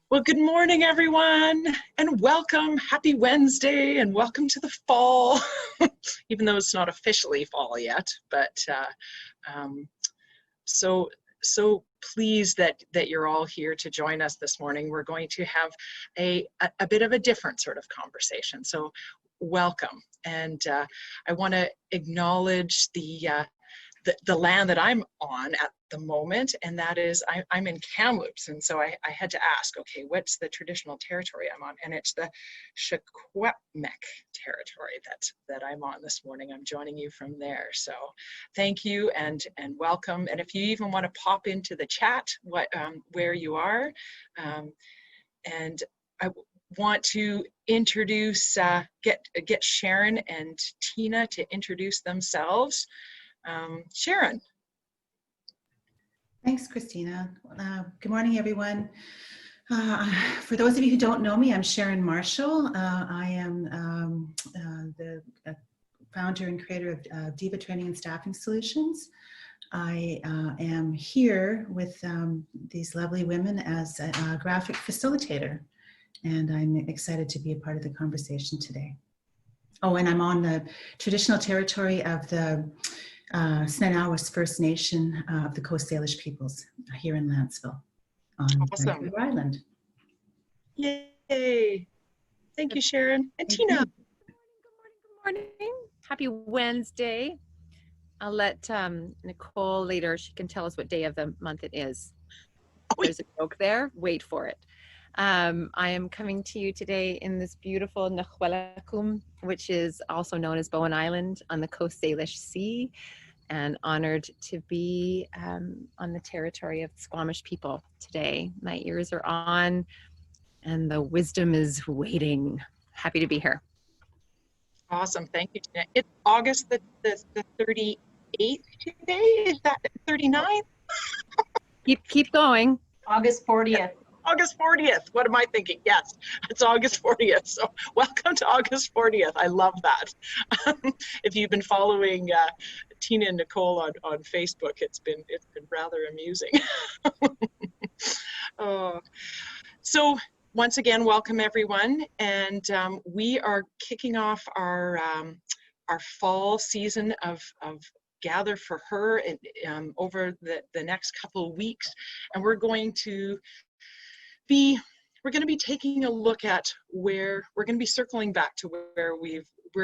Well, good morning, everyone, and welcome. Happy Wednesday, and welcome to the fall, even though it's not officially fall yet. But so pleased that you're all here to join us this morning. We're going to have a bit of a different sort of conversation. So welcome, and I want to acknowledge the land that I'm on at the moment, and that is I'm in Kamloops, and so I had to ask, okay, what's the traditional territory I'm on? And it's the Secwepemc territory that I'm on this morning. I'm joining you from there. So thank you and welcome. And if you even want to pop into the chat where you are, and I want to introduce, get Sharon and Tina to introduce themselves. Sharon. Thanks, Christina. Good morning, everyone. For those of you who don't know me, I'm Sharon Marshall. I am the founder and creator of Diva Training and Staffing Solutions. I am here with these lovely women as a graphic facilitator, and I'm excited to be a part of the conversation today. Oh, and I'm on the traditional territory of the Snanawas First Nation of the Coast Salish peoples here in Landsville on Bravery Island. Yay! Thank you, Sharon. And Tina. Good morning. Happy Wednesday. I'll let Nicole later, she can tell us what day of the month it is. There's a joke there. Wait for it. I am coming to you today in this beautiful Nahuelakum, which is also known as Bowen Island on the Coast Salish Sea, and honored to be on the territory of the Squamish people today. My ears are on and the wisdom is waiting. Happy to be here. Awesome. Thank you, Tina. It's August the 38th today? Is that 39th? Keep going. August 40th. August 40th. What am I thinking? Yes, it's August 40th. So welcome to August 40th. I love that. If you've been following Tina and Nicole on Facebook, it's been rather amusing. So once again, welcome everyone, and we are kicking off our fall season of Gather for Her over the next couple of weeks, and we're going to be taking a look at where we're going to be circling back to where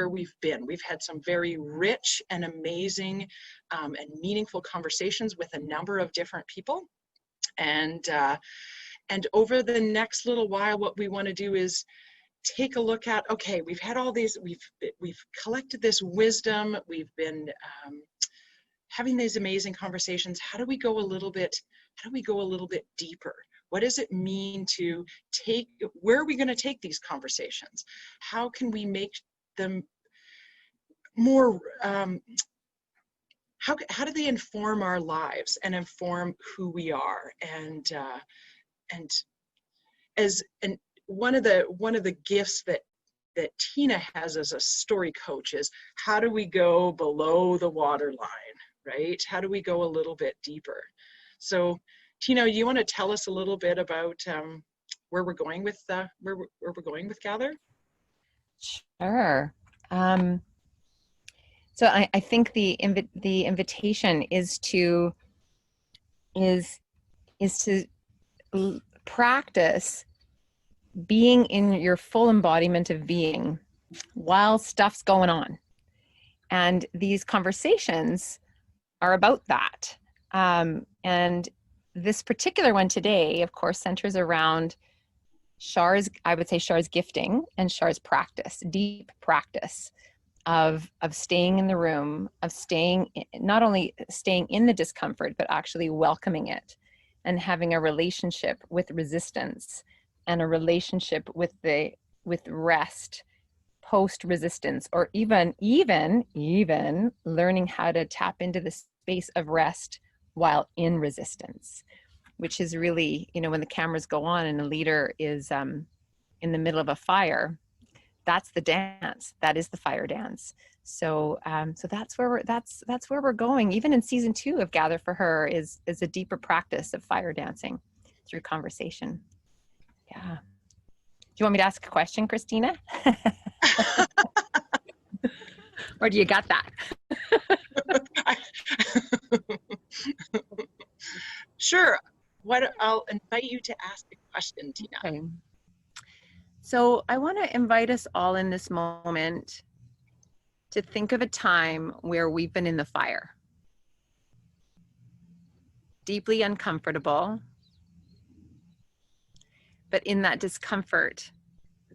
we've been. We've had some very rich and amazing and meaningful conversations with a number of different people, and over the next little while, what we want to do is take a look at, okay, we've had all these, we've collected this wisdom, we've been having these amazing conversations. How do we go a little bit deeper? What does it mean to where are we going to take these conversations? How can we make them more, how do they inform our lives and inform who we are? And one of the gifts that Tina has as a story coach is, how do we go below the waterline, right? How do we go a little bit deeper? So Tina, you want to tell us a little bit about where we're going with where we're going with Gather? Sure. So I think the invitation is to practice being in your full embodiment of being while stuff's going on, and these conversations are about that. And this particular one today, of course, centers around Char's gifting and Char's practice, deep practice of staying in the room, of not only staying in the discomfort, but actually welcoming it and having a relationship with resistance and a relationship with rest post resistance, or even learning how to tap into the space of rest while in resistance, which is really, when the cameras go on and a leader is in the middle of a fire, that's the dance. That is the fire dance. So that's where we're going. Even in season 2 of Gather for Her is a deeper practice of fire dancing through conversation. Yeah. Do you want me to ask a question, Christina? Or do you got that? Sure. I'll invite you to ask a question, Tina. Okay. So I want to invite us all in this moment to think of a time where we've been in the fire. Deeply uncomfortable. But in that discomfort,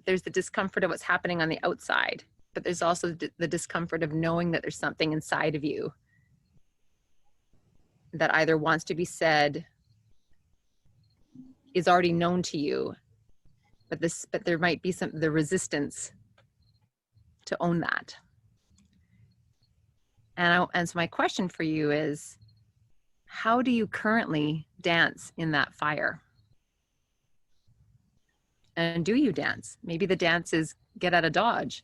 there's the discomfort of what's happening on the outside, but there's also the discomfort of knowing that there's something inside of you that either wants to be said, is already known to you, but there might be the resistance to own that. And so my question for you is, how do you currently dance in that fire? And do you dance? Maybe the dance is get out of Dodge.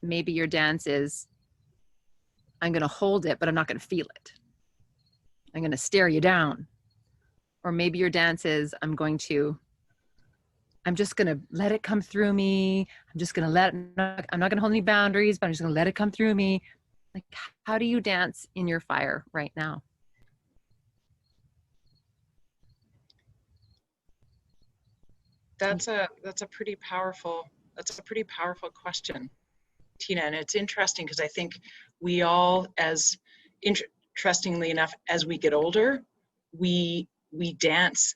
Maybe your dance is, I'm going to hold it, but I'm not going to feel it. I'm going to stare you down. Or maybe your dance is, I'm just going to let it come through me. I'm not going to hold any boundaries, but I'm just going to let it come through me. Like, how do you dance in your fire right now? That's a pretty powerful question, Tina. And it's interesting because I think we all, interestingly enough, as we get older, we dance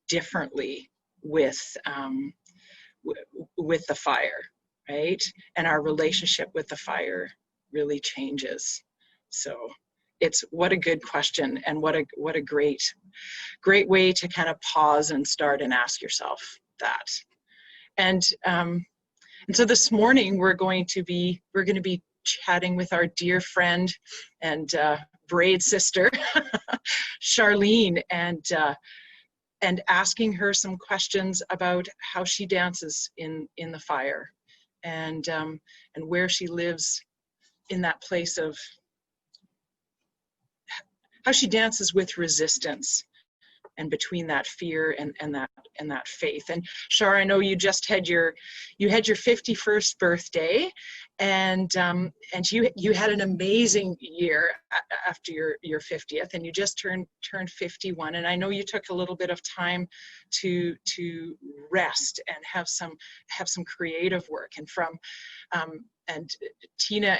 differently with the fire, right? And our relationship with the fire really changes. So what a good question, and what a great way to kind of pause and start and ask yourself that. And so this morning we're going to be chatting with our dear friend and braid sister, Charlene, and asking her some questions about how she dances in the fire, and where she lives in that place of how she dances with resistance and between that fear and that faith. And Shar, I know you just had your 51st birthday, and you had an amazing year after your 50th, and you just turned 51. And I know you took a little bit of time to rest and have some creative work. And Tina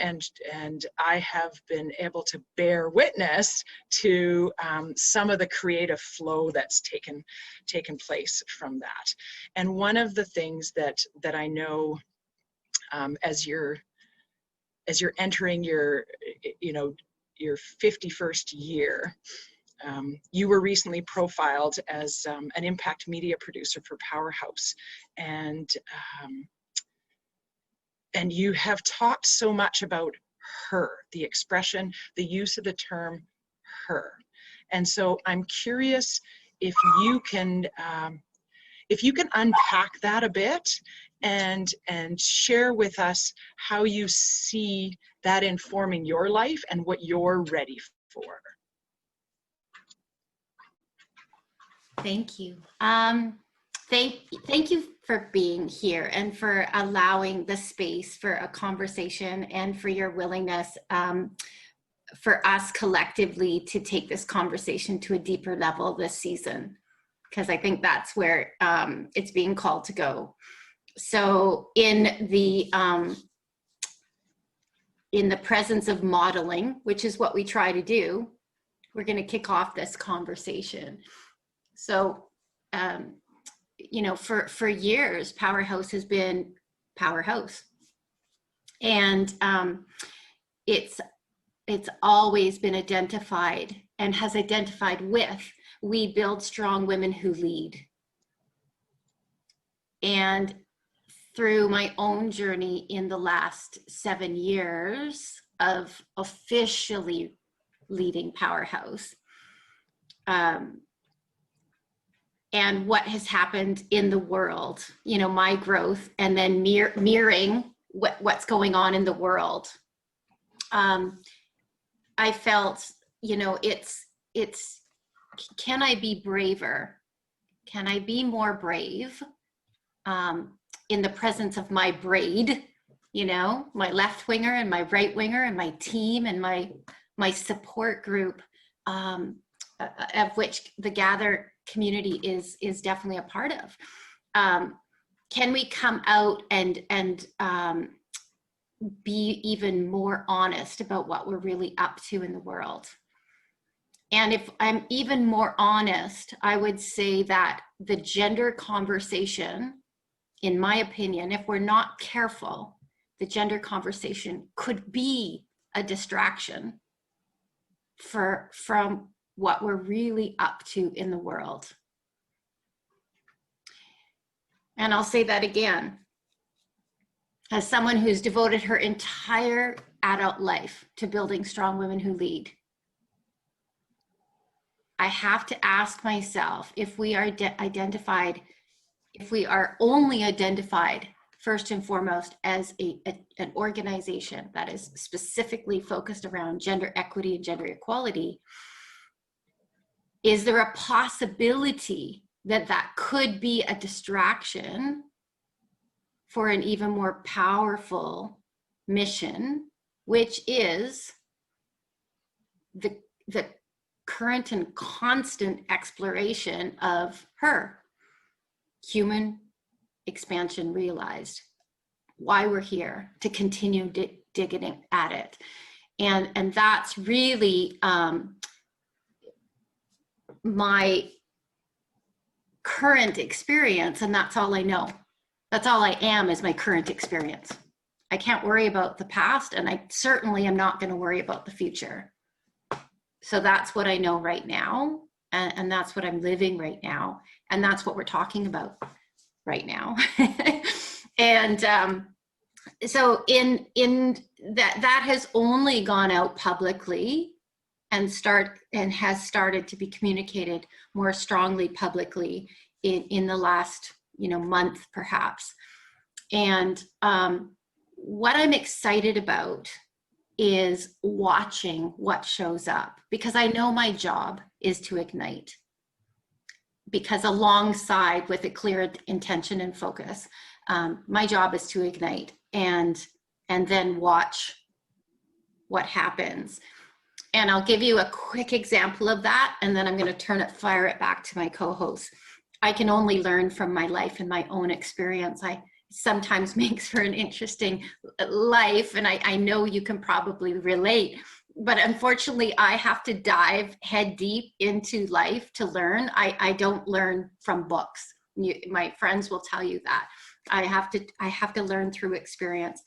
and I have been able to bear witness to some of the creative flow that's taken place from that. And one of the things that I know as you're entering your 51st year, you were recently profiled as an impact media producer for PowHERhouse, and you have talked so much about her, the expression, the use of the term her. And so I'm curious if you can unpack that a bit and share with us how you see that informing your life and what you're ready for. Thank you. Thank you for being here and for allowing the space for a conversation, and for your willingness for us collectively to take this conversation to a deeper level this season, because I think that's where it's being called to go. So in the presence of modeling, which is what we try to do, we're going to kick off this conversation. So for years, PowHERhouse has been PowHERhouse, and it's always been identified and has identified with, we build strong women who lead. And through my own journey in the last 7 years of officially leading PowHERhouse, and what has happened in the world, my growth, and then mirroring what's going on in the world, I felt, it's, can I be braver Can I be more brave in the presence of my braid, you know, my left winger and my right winger and my team and my support group, of which the Gather community is definitely a part of. Can we come out and be even more honest about what we're really up to in the world? And if I'm even more honest, I would say that the gender conversation, in my opinion, if we're not careful, the gender conversation could be a distraction from what we're really up to in the world. And I'll say that again. As someone who's devoted her entire adult life to building strong women who lead, I have to ask myself if we are identified, if we are only identified first and foremost as an organization that is specifically focused around gender equity and gender equality, is there a possibility that that could be a distraction for an even more powerful mission, which is the current and constant exploration of her human expansion realized, why we're here, to continue digging at it. And that's really my current experience, and that's all I know. That's all I am, is my current experience. I can't worry about the past, and I certainly am not going to worry about the future. So that's what I know right now, and that's what I'm living right now, and that's what we're talking about right now. And so in that has only gone out publicly and has started to be communicated more strongly publicly in the last month perhaps. And what I'm excited about is watching what shows up, because I know my job is to ignite, because alongside with a clear intention and focus, my job is to ignite and then watch what happens. And I'll give you a quick example of that, and then I'm going to fire it back to my co-host. I can only learn from my life and my own experience. I sometimes makes for an interesting life, and I know you can probably relate, but unfortunately I have to dive head deep into life to learn. I don't learn from books. My friends will tell you that. I have to learn through experience.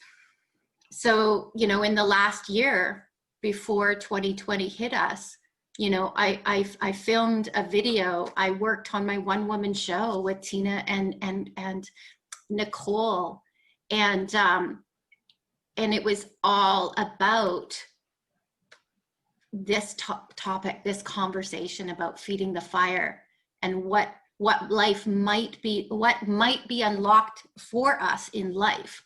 So, in the last year before 2020 hit us, I filmed a video. I worked on my one-woman show with Tina and Nicole, and it was all about this topic, this conversation about feeding the fire, and what life might be, what might be unlocked for us in life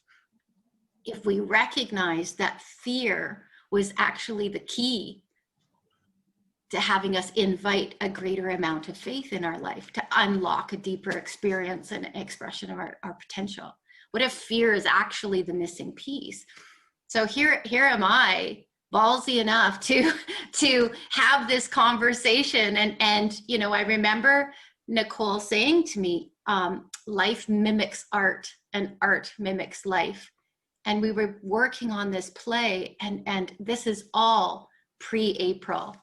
if we recognize that fear was actually the key to having us invite a greater amount of faith in our life, to unlock a deeper experience and expression of our potential. What if fear is actually the missing piece? So here am I, ballsy enough to have this conversation. And I remember Nicole saying to me, life mimics art and art mimics life. And we were working on this play, and this is all pre-April.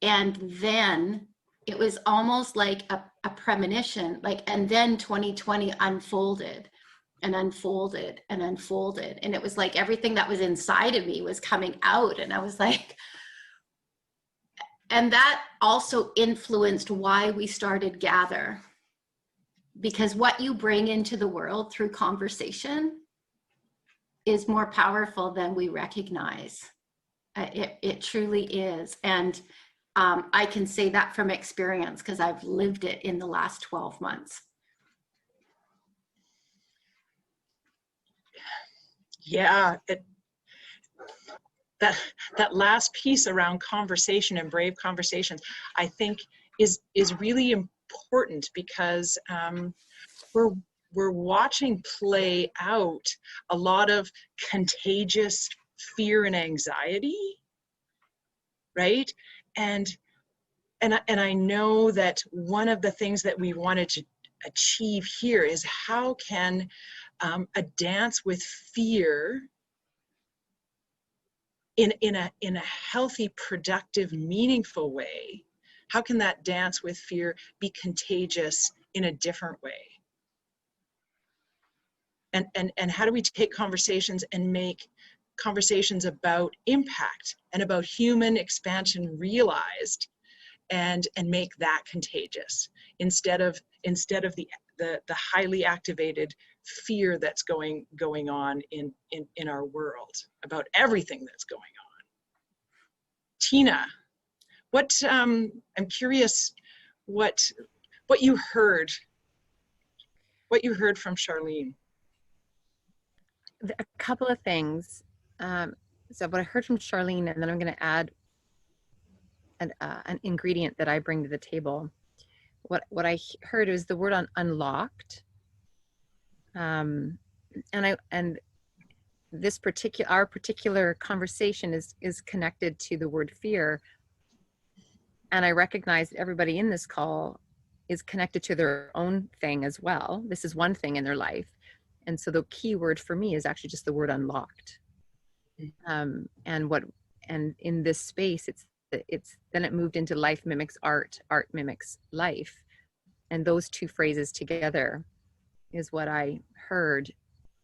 And then it was almost like a premonition, and then 2020 unfolded and unfolded and unfolded. And it was like everything that was inside of me was coming out. And I was like, and that also influenced why we started Gather. Because what you bring into the world through conversation is more powerful than we recognize. It truly is. And I can say that from experience, because I've lived it in the last 12 months. Yeah, that last piece around conversation and brave conversations, I think is really important important because we're watching play out a lot of contagious fear and anxiety, right? And I know that one of the things that we wanted to achieve here is how can a dance with fear in a healthy, productive, meaningful way, how can that dance with fear be contagious in a different way? And how do we take conversations and make conversations about impact and about human expansion realized and make that contagious instead of the highly activated fear that's going on in our world about everything that's going on. Tina, what I'm curious what you heard from Charlene. A couple of things. So what I heard from Charlene, and then I'm going to add an ingredient that I bring to the table. What I heard is the word unlocked, and our particular conversation is connected to the word fear, and I recognize that everybody in this call is connected to their own thing as well. This is one thing in their life, and so the key word for me is actually just the word unlocked. And in this space, it's then it moved into life mimics art, art mimics life, and those two phrases together is what I heard.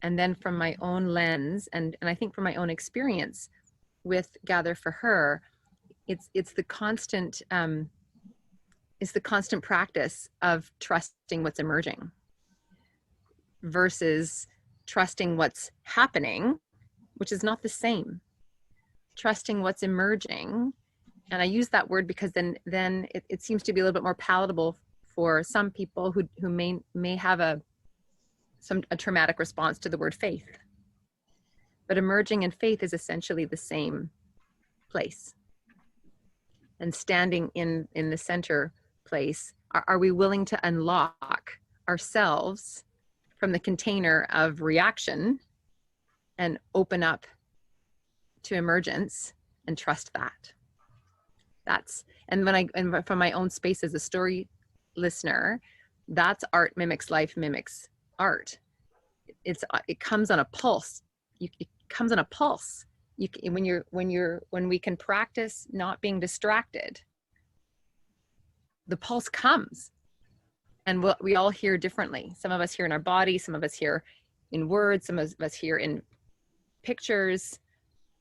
And then from my own lens, and I think from my own experience with Gather for Her, it's the constant practice of trusting what's emerging versus trusting what's happening, which is not the same. Trusting what's emerging, and I use that word because then it seems to be a little bit more palatable for some people who may have a traumatic response to the word faith. But emerging and faith is essentially the same place. And standing in the center place, are we willing to unlock ourselves from the container of reaction and open up to emergence and trust that? And from my own space as a story listener, that's art mimics life mimics art. It comes on a pulse. It comes on a pulse. When we can practice not being distracted, the pulse comes, and we all hear differently. Some of us hear in our body, some of us hear in words, some of us hear in pictures,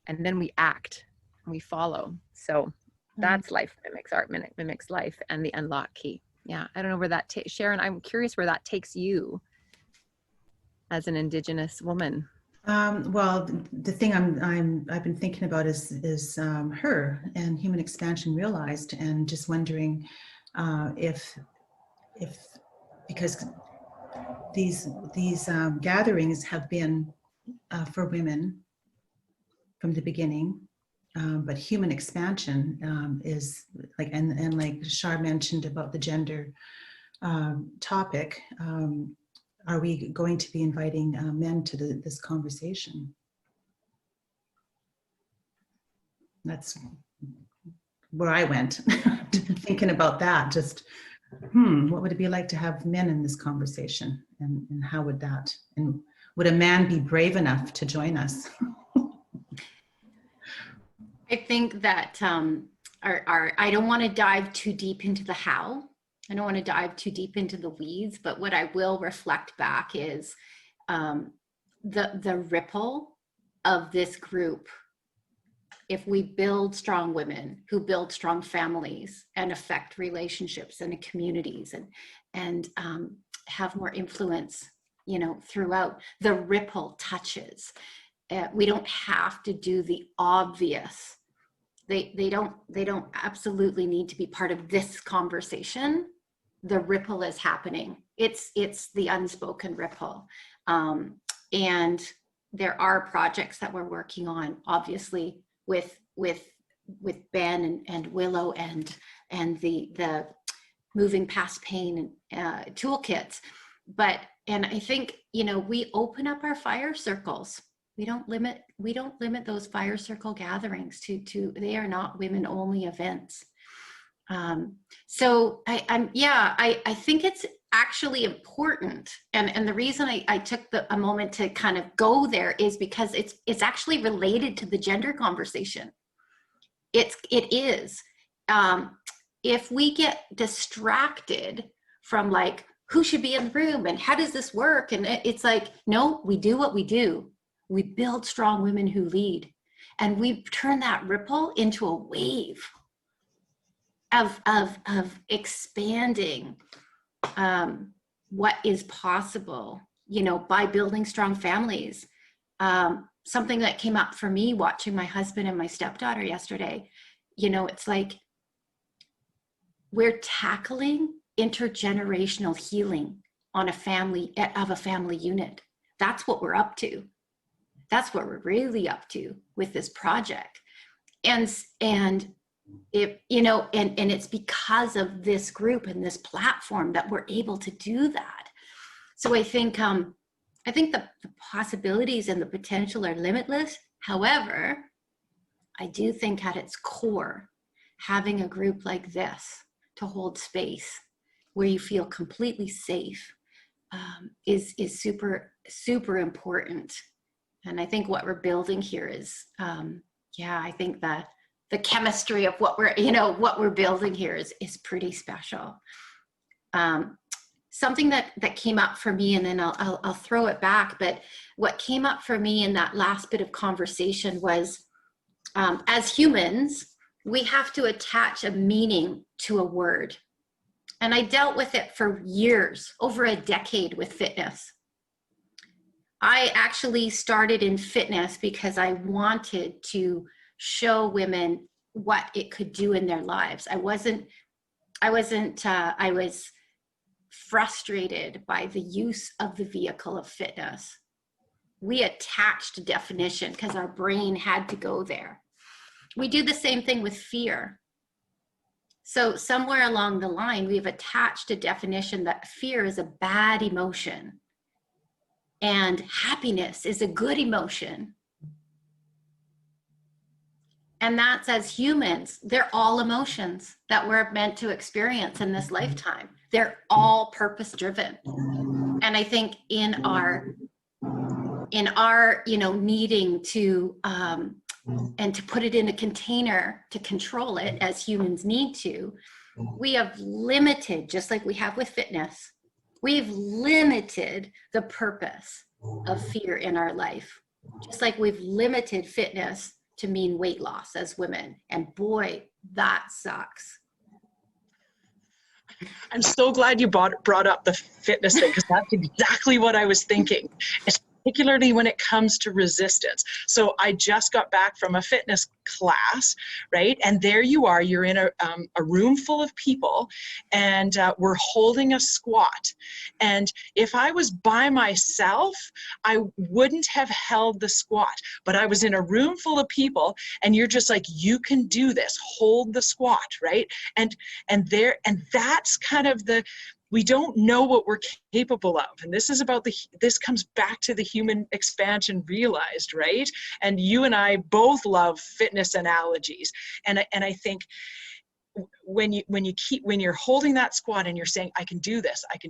and then we act and we follow. So that's life mimics art mimics life, and the unlock key. Yeah, I don't know where that Sharon, I'm curious where that takes you as an Indigenous woman. Well, the thing I've been thinking about is her and human expansion realized, and just wondering if because these gatherings have been for women from the beginning, but human expansion is like, and like Shar mentioned about the gender topic. Are we going to be inviting men to this conversation? That's where I went, thinking about that. Just, what would it be like to have men in this conversation? And how would that, and would a man be brave enough to join us? I think that I don't want to dive too deep into the how. I don't want to dive too deep into the weeds, but what I will reflect back is the ripple of this group. If we build strong women who build strong families and affect relationships and communities and have more influence, throughout, the ripple touches. We don't have to do the obvious. They don't absolutely need to be part of this conversation. The ripple is happening. It's the unspoken ripple. And there are projects that we're working on, obviously, with Ben and Willow and the moving past pain toolkits. And I think, you know, we open up our fire circles. We don't limit those fire circle gatherings to they are not women only events. So I think it's actually important. And the reason I took a moment to kind of go there is because it's actually related to the gender conversation. It is. If we get distracted from like, who should be in the room and how does this work? And it's like, no, we do what we do. We build strong women who lead. And we turn that ripple into a wave of expanding what is possible, you know, by building strong families. Something that came up for me watching my husband and my stepdaughter yesterday, you know, it's like we're tackling intergenerational healing on a family unit. That's what we're up to. That's what we're really up to with this project. And if, you know, and it's because of this group and this platform that we're able to do that. So I think the possibilities and the potential are limitless. However, I do think at its core, having a group like this to hold space where you feel completely safe is super, super important. And I think what we're building here is, I think that the chemistry of what we're building here is pretty special. Something that came up for me, and then I'll throw it back, but what came up for me in that last bit of conversation was, as humans, we have to attach a meaning to a word. And I dealt with it for years, over a decade with fitness. I actually started in fitness because I wanted to show women what it could do in their lives. I was frustrated by the use of the vehicle of fitness. We attached a definition because our brain had to go there. We do the same thing with fear. So somewhere along the line, we've attached a definition that fear is a bad emotion and happiness is a good emotion. And that's, as humans, they're all emotions that we're meant to experience in this lifetime. They're all purpose driven. And I think in our needing to and to put it in a container to control it as humans need to, we have limited, just like we have with fitness, we've limited the purpose of fear in our life. Just like we've limited fitness to mean weight loss as women. And boy, that sucks. I'm so glad you brought up the fitness thing, because that's exactly what I was thinking, particularly when it comes to resistance. So I just got back from a fitness class, right? And there you are, you're in a room full of people, and we're holding a squat. And if I was by myself, I wouldn't have held the squat, but I was in a room full of people, and you're just like, you can do this, hold the squat, right? And that's kind of we don't know what we're capable of. And this is about this comes back to the human expansion realized, right? And you and I both love fitness analogies. And I think when you're holding that squat and you're saying, I can do this, and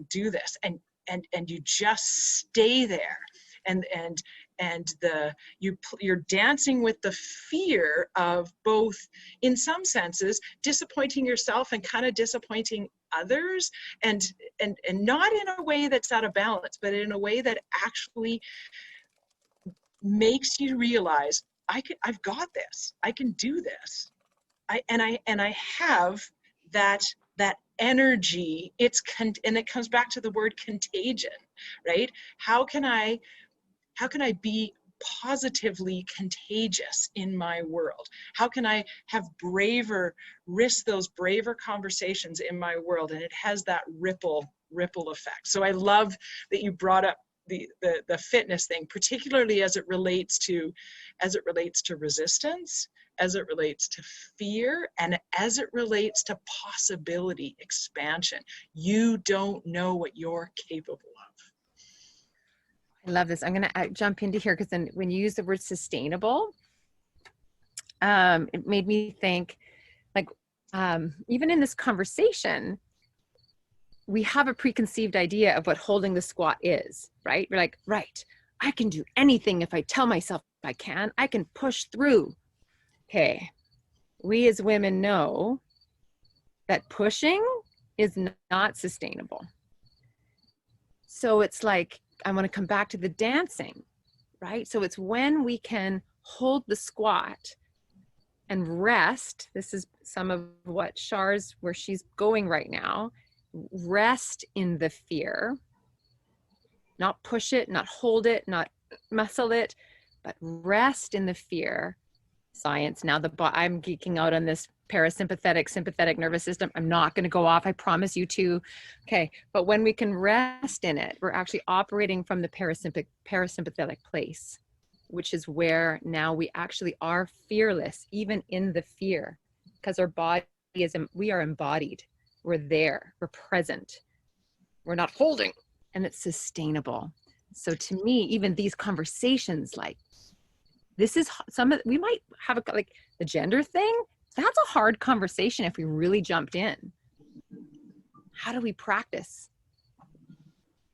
you just stay there, and you're dancing with the fear of both, in some senses, disappointing yourself and kind of disappointing others, and not in a way that's out of balance, but in a way that actually makes you realize, I've got this, I can do this, I have that energy. And it comes back to the word contagion, right? How can I be positively contagious in my world? How can I risk those braver conversations in my world? And it has that ripple effect. So I love that you brought up the fitness thing, particularly as it relates to resistance, as it relates to fear, and as it relates to possibility expansion. You don't know what you're capable of. I love this. I'm going to jump into here because then when you use the word sustainable, it made me think, like, even in this conversation, we have a preconceived idea of what holding the squat is, right? We're like, right, I can do anything if I tell myself I can push through. Okay, we as women know that pushing is not sustainable. So it's like, I want to come back to the dancing, right? So it's when we can hold the squat and rest. This is some of what Char's, where she's going right now. Rest in the fear, not push it, not hold it, not muscle it, but rest in the fear. Science. Now I'm geeking out on this parasympathetic, sympathetic nervous system. I'm not going to go off. I promise you to. Okay. But when we can rest in it, we're actually operating from the parasympathetic place, which is where now we actually are fearless, even in the fear, because our body we are embodied. We're there, we're present, we're not holding, and it's sustainable. So to me, even these conversations, like, this is we might have like the gender thing. That's a hard conversation if we really jumped in. How do we practice?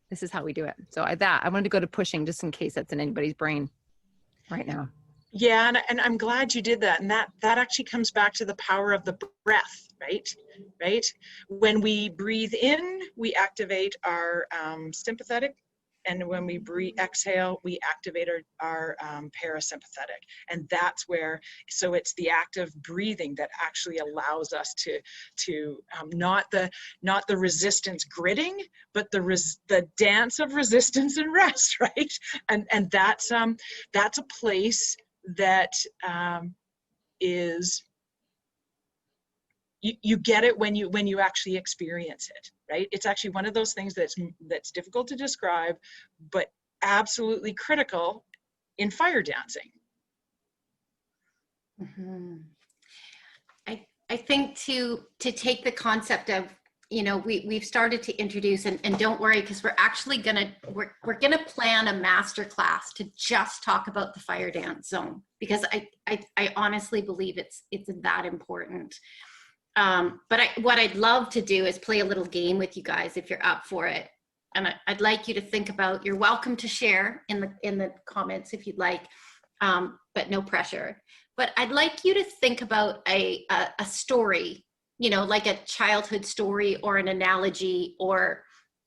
This is how we do it. So I wanted to go to pushing just in case that's in anybody's brain right now. Yeah, and I'm glad you did that. And that actually comes back to the power of the breath, right? When we breathe in, we activate our sympathetic, and when we exhale, we activate our parasympathetic. And that's where, so it's the act of breathing that actually allows us to not the resistance gritting, but the dance of resistance and rest, right? And that's a place that is, you get it when you actually experience it, right? It's actually one of those things that's difficult to describe, but absolutely critical in fire dancing. Mm-hmm. I think to take the concept of, we've started to introduce, and don't worry, because we're actually we're gonna plan a master class to just talk about the fire dance zone, because I honestly believe it's that important. But what I'd love to do is play a little game with you guys if you're up for it. And I'd like you to think about, you're welcome to share in the comments if you'd like, but no pressure. But I'd like you to think about a story, like a childhood story or an analogy or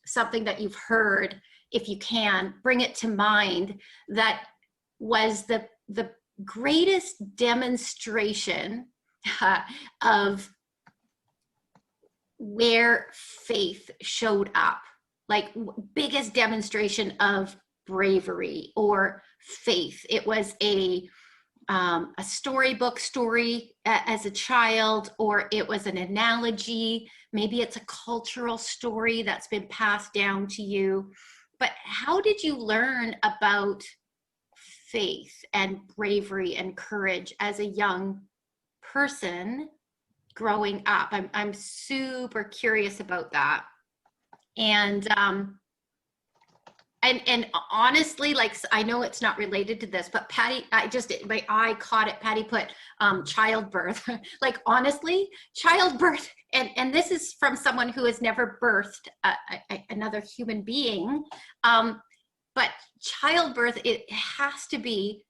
something that you've heard, if you can, bring it to mind, that was the greatest demonstration of where faith showed up, like biggest demonstration of bravery or faith. It was a storybook story as a child, or it was an analogy. Maybe it's a cultural story that's been passed down to you. But how did you learn about faith and bravery and courage as a young person growing up? I'm super curious about that. And honestly, like, I know it's not related to this, but Patty, my eye caught it. Patty put childbirth. Like, honestly, childbirth, and this is from someone who has never birthed another human being. But childbirth, it has to be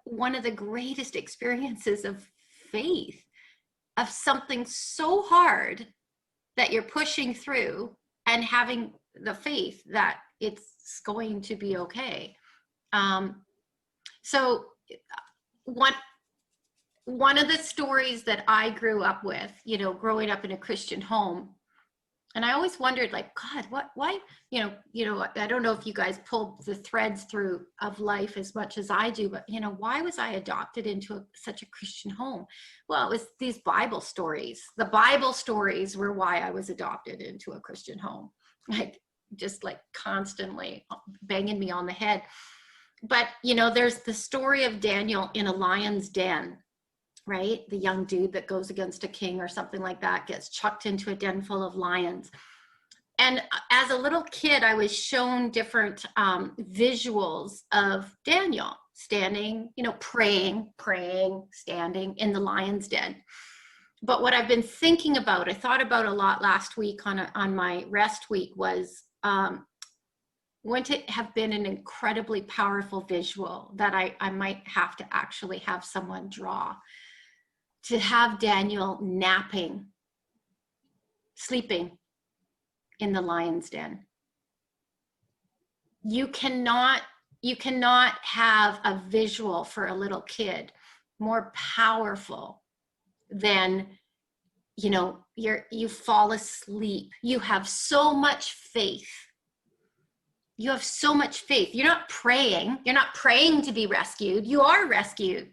one of the greatest experiences of faith, of something so hard that you're pushing through and having the faith that it's going to be okay. So one of the stories that I grew up with, growing up in a Christian home, and I always wondered, like, God, why, I don't know if you guys pull the threads through of life as much as I do, but, why was I adopted into such a Christian home? Well, it was these Bible stories. The Bible stories were why I was adopted into a Christian home. Like, just like constantly banging me on the head. But, you know, there's the story of Daniel in a lion's den, right? The young dude that goes against a king or something like that gets chucked into a den full of lions. And as a little kid, I was shown different visuals of Daniel standing, you know, praying, standing in the lion's den. But what I've been thinking about, I thought about a lot last week on my rest week, was wouldn't it have been an incredibly powerful visual that I might have to actually have someone draw, to have Daniel napping, sleeping in the lion's den. You cannot have a visual for a little kid more powerful than, you know, you fall asleep. You have so much faith. You have so much faith. You're not praying. You're not praying to be rescued. You are rescued.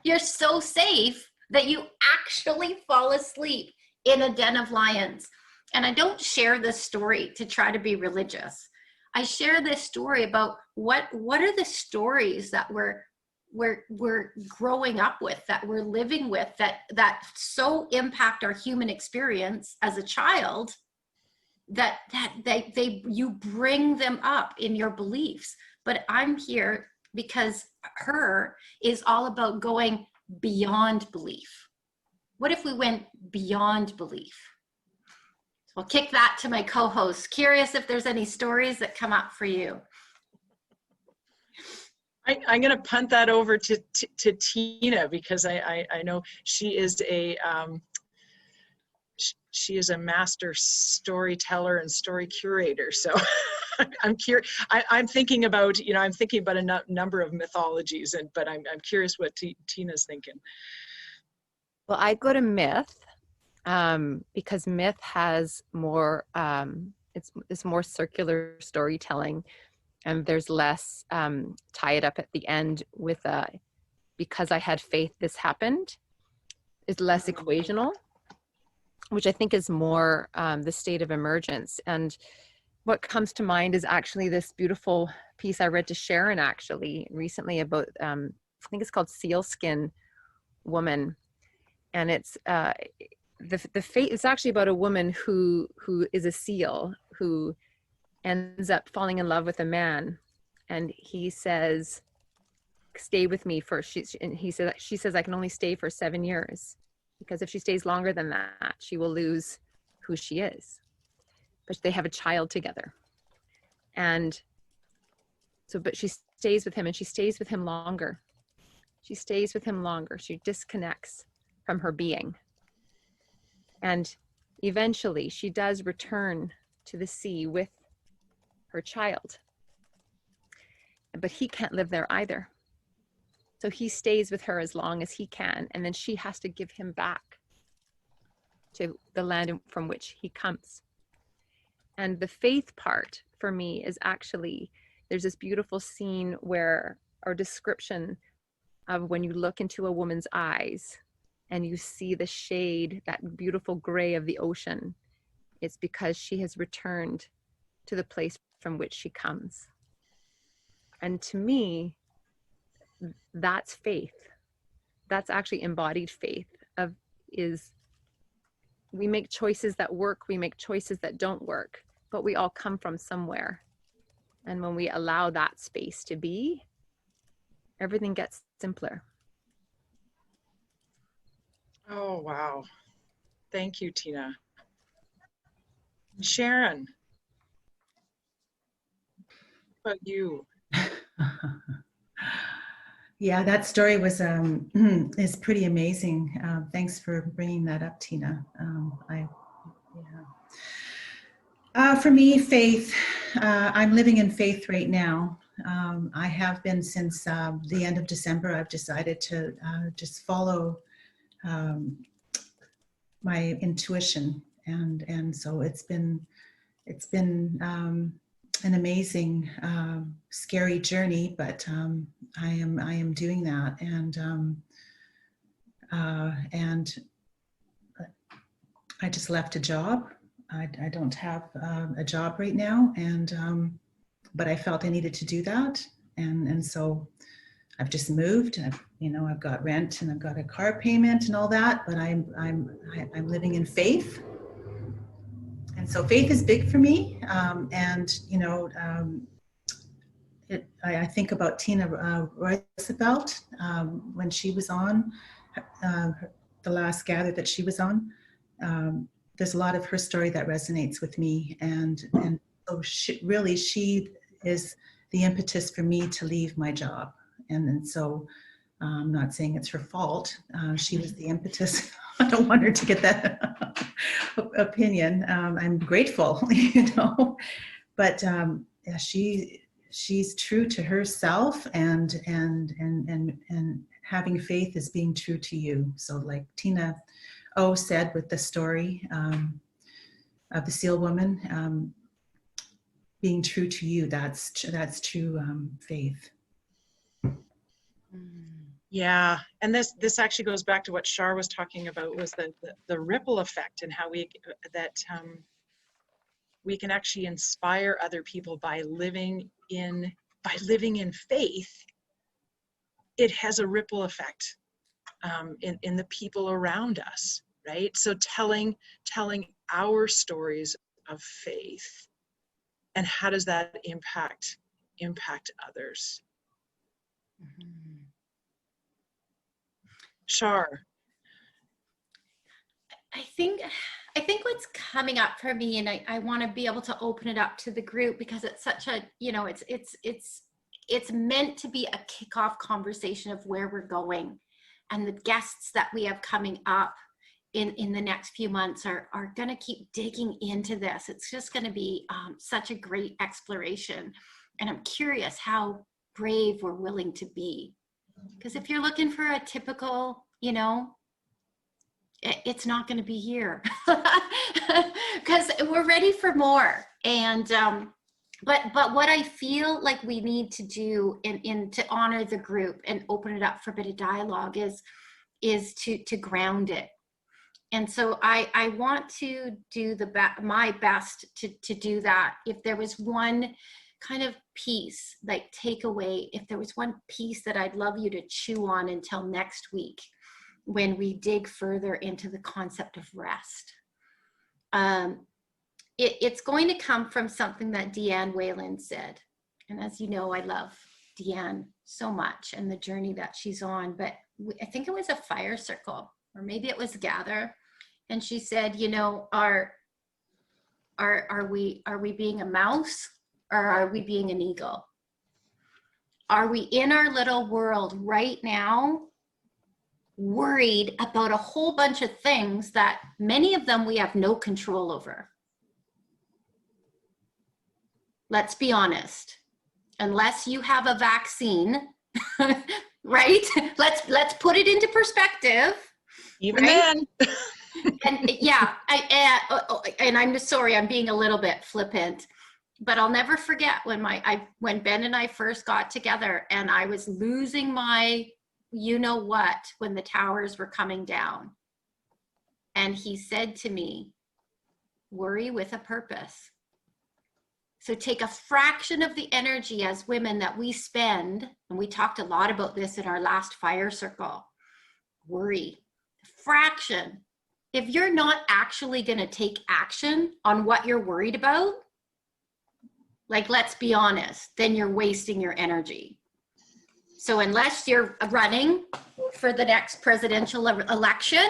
You're so safe that you actually fall asleep in a den of lions. And I don't share this story to try to be religious. I share this story about what are the stories that we're growing up with, that we're living with, that so impact our human experience as a child, that you bring them up in your beliefs. But I'm here because her is all about going beyond belief. What if we went beyond belief? I'll kick that to my co-host. Curious if there's any stories that come up for you. I'm going to punt that over to Tina, because I know she is a master storyteller and story curator. So I'm curious. I'm thinking about a number of mythologies, but I'm curious what Tina's thinking. Well, I go to myth. Because myth has more, it's more circular storytelling, and there's less tie it up at the end with because I had faith, this happened, is less equational, which I think is more the state of emergence. And what comes to mind is actually this beautiful piece I read to Sharon actually recently about, I think it's called Sealskin Woman, and it's the fate is actually about a woman who is a seal who ends up falling in love with a man, and he says, stay with me for, she says I can only stay for 7 years, because if she stays longer than that, she will lose who she is. But they have a child together. And so, but she stays with him, and she stays with him longer. She stays with him longer. She disconnects from her being. And eventually she does return to the sea with her child. But he can't live there either. So he stays with her as long as he can, and then she has to give him back to the land from which he comes. And the faith part for me is actually, there's this beautiful scene where, or description of when you look into a woman's eyes and you see the shade, that beautiful gray of the ocean. It's because she has returned to the place from which she comes. And to me, that's faith. That's actually embodied faith we make choices that work, we make choices that don't work, but we all come from somewhere. And when we allow that space to be, everything gets simpler. Oh, wow. Thank you, Tina. Sharon, what about you? Yeah, that story was is pretty amazing. Thanks for bringing that up, Tina. For me, faith. I'm living in faith right now. I have been since the end of December. I've decided to just follow my intuition, and so it's been an amazing, scary journey, but I am doing that, and I just left a job I don't have a job right now, and but I felt I needed to do that, and so I've just moved. I've got rent and I've got a car payment and all that, but I'm living in faith, and so faith is big for me. I think about Tina Roosevelt when she was on the last gather that she was on. There's a lot of her story that resonates with me, and so she is the impetus for me to leave my job, and so I'm not saying it's her fault. She was the impetus. I don't want her to get that opinion. I'm grateful, but yeah, she's true to herself, and having faith is being true to you. So like Tina O said with the story of the seal woman, being true to you, that's true faith. Yeah, and this actually goes back to what Shar was talking about, was the ripple effect, and how we can actually inspire other people by living in faith. It has a ripple effect in the people around us, right? So telling our stories of faith, and how does that impact others? Mm-hmm. Shar. I think what's coming up for me, and I want to be able to open it up to the group, because it's such a, it's meant to be a kickoff conversation of where we're going, and the guests that we have coming up in the next few months are going to keep digging into this. It's just going to be such a great exploration, and I'm curious how brave we're willing to be, because if you're looking for a typical, it's not going to be here, because we're ready for more. And but what I feel like we need to do in to honor the group and open it up for a bit of dialogue is to ground it. And so I want to do my best to do that. If there was one kind of piece, like takeaway, if there was one piece that I'd love you to chew on until next week, when we dig further into the concept of rest, it's going to come from something that Deanne Whalen said. And as you know, I love Deanne so much and the journey that she's on, but I think it was a FireCircle, or maybe it was Gather. And she said, are we being a mouse, or are we being an eagle? Are we in our little world right now, worried about a whole bunch of things that many of them we have no control over? Let's be honest. Unless you have a vaccine, right? Let's put it into perspective. Even right? then. And yeah, and I'm sorry, I'm being a little bit flippant, but I'll never forget when Ben and I first got together, and I was losing my you-know-what when the towers were coming down. And he said to me, worry with a purpose. So take a fraction of the energy as women that we spend, and we talked a lot about this in our last FireCircle, worry, fraction. If you're not actually going to take action on what you're worried about, like, let's be honest, then you're wasting your energy. So unless you're running for the next presidential election,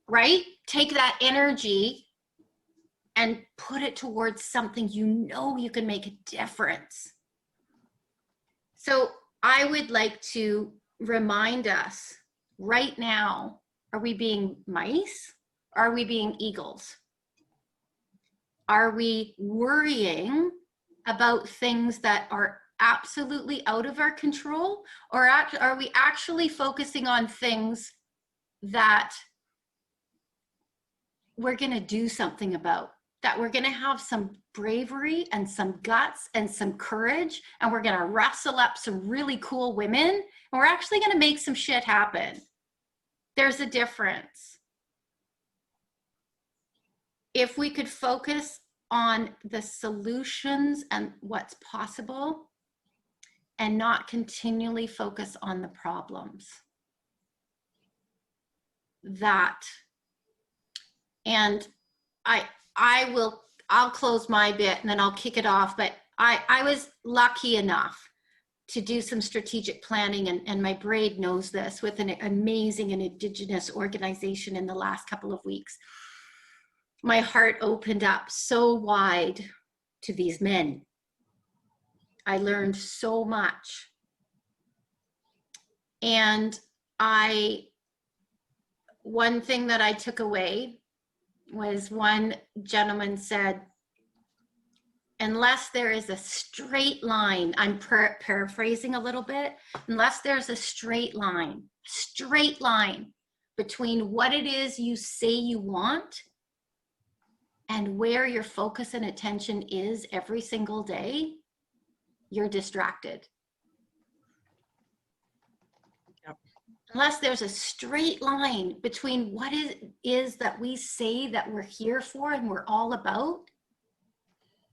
right? Take that energy and put it towards something you can make a difference. So I would like to remind us right now, are we being mice? Are we being eagles? Are we worrying about things that are absolutely out of our control? Or are we actually focusing on things that we're going to do something about, that we're going to have some bravery and some guts and some courage, and we're going to rustle up some really cool women, and we're actually going to make some shit happen? There's a difference. if we could focus on the solutions and what's possible and not continually focus on the problems. And I'll close my bit and then I'll kick it off, but I was lucky enough to do some strategic planning, and my braid knows this, with an amazing and Indigenous organization in the last couple of weeks. My heart opened up so wide to these men. I learned so much. And one thing that I took away was, one gentleman said, unless there is a straight line, I'm paraphrasing a little bit, unless there's a straight line between what it is you say you want and where your focus and attention is every single day, you're distracted. Yep. Unless there's a straight line between what it is that we say that we're here for and we're all about,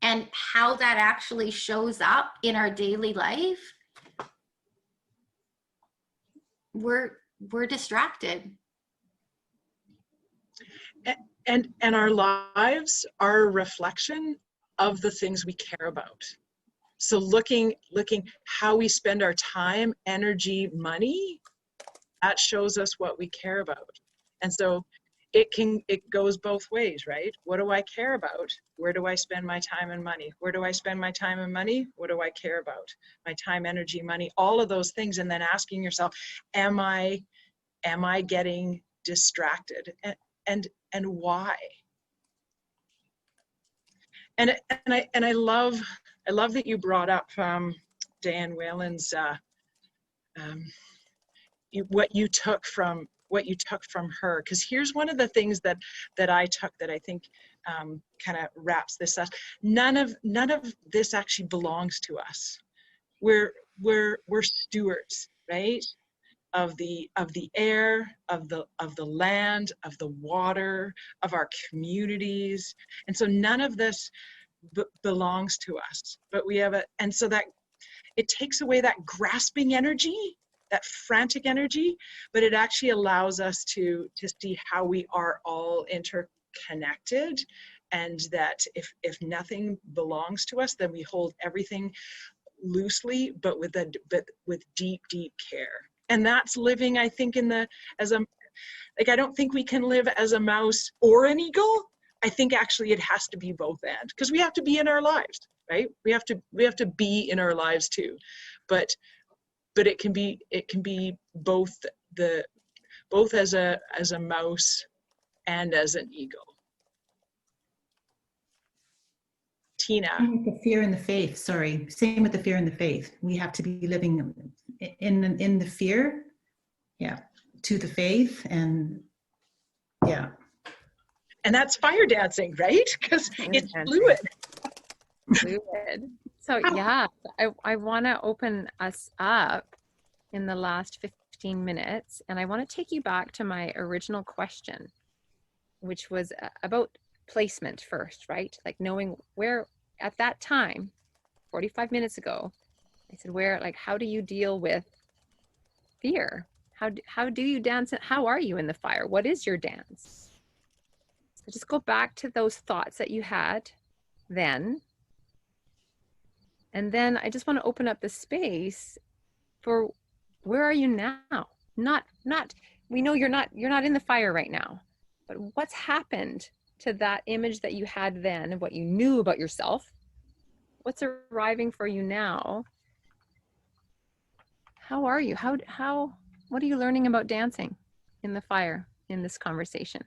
and how that actually shows up in our daily life, we're distracted. And our lives are a reflection of the things we care about. So looking how we spend our time, energy, money, that shows us what we care about. And so it goes both ways, right? What do I care about? Where do I spend my time and money? Where do I spend my time and money? What do I care about? My time, energy, money, all of those things. And then asking yourself, am I getting distracted? And why? And I love that you brought up Diane Whalen's what you took from her, because here's one of the things that I took that I think kind of wraps this up. None of this actually belongs to us. We're stewards, right? Of the air, of the land, of the water, of our communities. And so none of this belongs to us, but we have and so that it takes away that grasping energy, that frantic energy, but it actually allows us to see how we are all interconnected, and that if nothing belongs to us, then we hold everything loosely, but with deep care. And that's living, I think, I don't think we can live as a mouse or an eagle. I think actually it has to be both and, because we have to be in our lives, right? We have to be in our lives too. But it can be both as a mouse and as an eagle. Tina. Same with the fear and the faith. Sorry. Same with the fear and the faith. We have to be living in the fear, to the faith, and And that's fire dancing, right? Because it's fluid. Fluid. So yeah, I want to open us up in the last 15 minutes, and I want to take you back to my original question, which was about placement first, right? Like knowing where at that time, 45 minutes ago, I said, how do you deal with fear? How do you dance? How are you in the fire? What is your dance? So just go back to those thoughts that you had then. And then I just want to open up the space for where are you now? Not we know you're not in the fire right now, but what's happened to that image that you had then and what you knew about yourself? What's arriving for you now? How are you? What are you learning about dancing in the fire in this conversation?